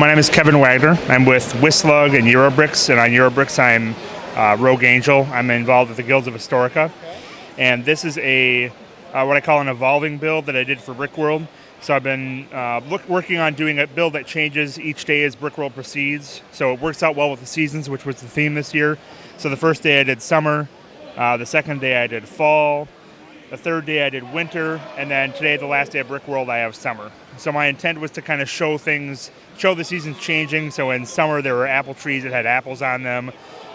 My name is Kevin Wagner. I'm with Wislug and Eurobricks, and on Eurobricks I'm Rogue Angel. I'm involved with the Guilds of Historica, and this is a what I call an evolving build that I did for Brickworld. So I've been working on doing a build that changes each day as Brickworld proceeds. So it works out well with the seasons, which was the theme this year. So the first day I did summer, the second day I did fall, the third day I did winter, and then today, the last day of Brickworld, I have summer. So my intent was to kind of show the seasons changing. So in summer there were apple trees that had apples on them.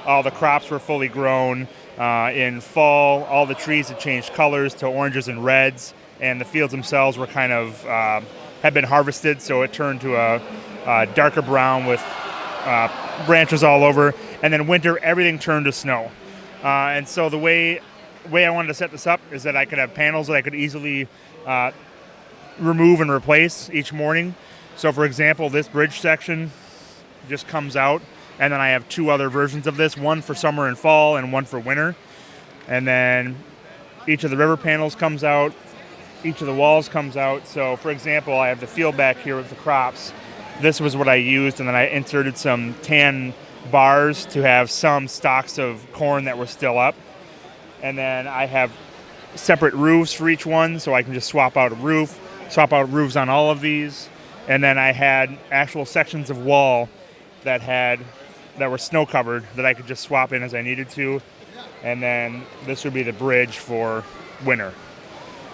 All the crops were fully grown. In fall, all the trees had changed colors to oranges and reds, and the fields themselves were kind of had been harvested, so it turned to a darker brown with branches all over. And then winter, everything turned to snow. And so the way I wanted to set this up is that I could have panels that I could easily remove and replace each morning. So for example, this bridge section just comes out, and then I have two other versions of this, one for summer and fall and one for winter. And then each of the river panels comes out, each of the walls comes out. So for example, I have the field back here with the crops. This was what I used, and then I inserted some tan bars to have some stalks of corn that were still up. And then I have separate roofs for each one, so I can just swap out roofs on all of these. And then I had actual sections of wall that were snow covered that I could just swap in as I needed to. And then this would be the bridge for winter.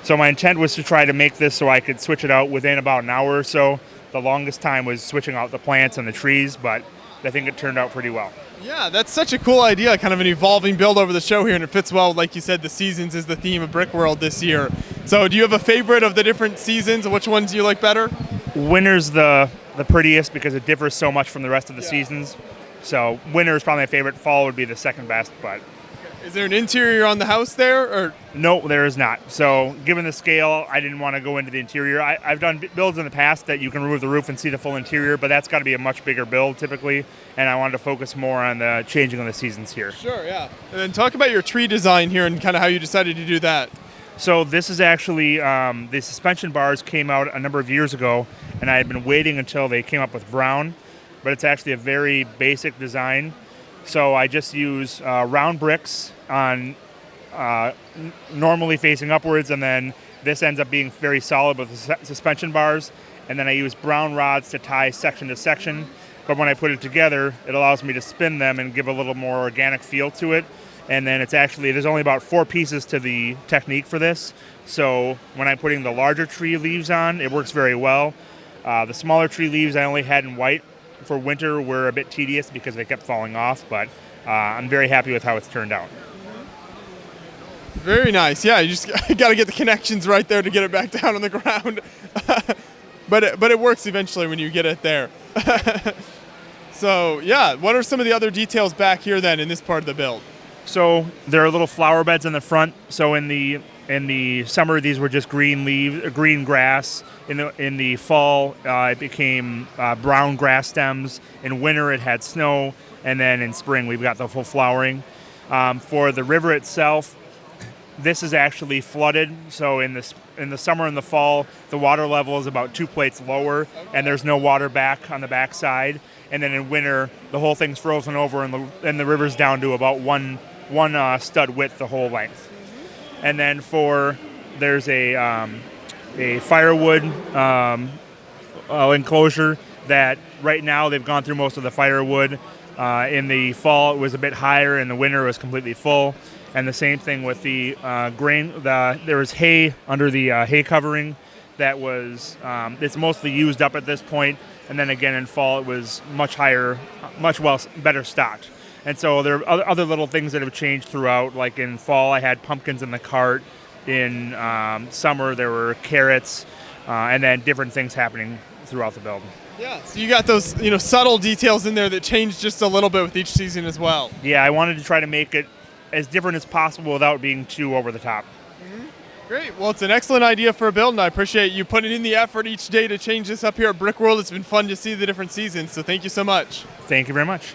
So my intent was to try to make this so I could switch it out within about an hour or so. The longest time was switching out the plants and the trees, but I think it turned out pretty well. Yeah, that's such a cool idea, kind of an evolving build over the show here, and it fits well, like you said, the seasons is the theme of Brickworld this year. So do you have a favorite of the different seasons? Which ones do you like better? Winter's the prettiest because it differs so much from the rest of the seasons. So winter is probably my favorite. Fall would be the second best, but... Is there an interior on the house there, or? No, there is not. So given the scale, I didn't want to go into the interior. I've done builds in the past that you can remove the roof and see the full interior, but that's got to be a much bigger build typically, and I wanted to focus more on the changing of the seasons here. Sure, yeah. And then talk about your tree design here and kind of how you decided to do that. So this is actually, the suspension bars came out a number of years ago, and I had been waiting until they came up with brown, but it's actually a very basic design. So I just use round bricks on normally facing upwards, and then this ends up being very solid with the suspension bars. And then I use brown rods to tie section to section. But when I put it together, it allows me to spin them and give a little more organic feel to it. And then there's only about 4 pieces to the technique for this. So when I'm putting the larger tree leaves on, it works very well. The smaller tree leaves I only had in white. For winter were a bit tedious because they kept falling off, but I'm very happy with how it's turned out. Very nice. Yeah, you just got to get the connections right there to get it back down on the ground. but it works eventually when you get it there. So yeah, what are some of the other details back here then in this part of the build? So there are little flower beds in the front. So in the summer, these were just green leaves, green grass. In the fall, it became brown grass stems. In winter, it had snow, and then in spring, we've got the full flowering. For the river itself, this is actually flooded. So in the summer and the fall, the water level is about 2 plates lower, and there's no water back on the back side. And then in winter, the whole thing's frozen over, and the river's down to about one stud width the whole length. And then there's a firewood enclosure that right now they've gone through most of the firewood. In the fall it was a bit higher, in the winter it was completely full. And the same thing with the grain. There was hay under the hay covering that was it's mostly used up at this point. And then again in fall it was much higher, better stocked. And so there are other little things that have changed throughout. Like in fall, I had pumpkins in the cart. In summer, there were carrots, and then different things happening throughout the build. Yeah, so you got those subtle details in there that change just a little bit with each season as well. Yeah, I wanted to try to make it as different as possible without being too over the top. Mm-hmm. Great. Well, it's an excellent idea for a build, and I appreciate you putting in the effort each day to change this up here at Brickworld. It's been fun to see the different seasons, so thank you so much. Thank you very much.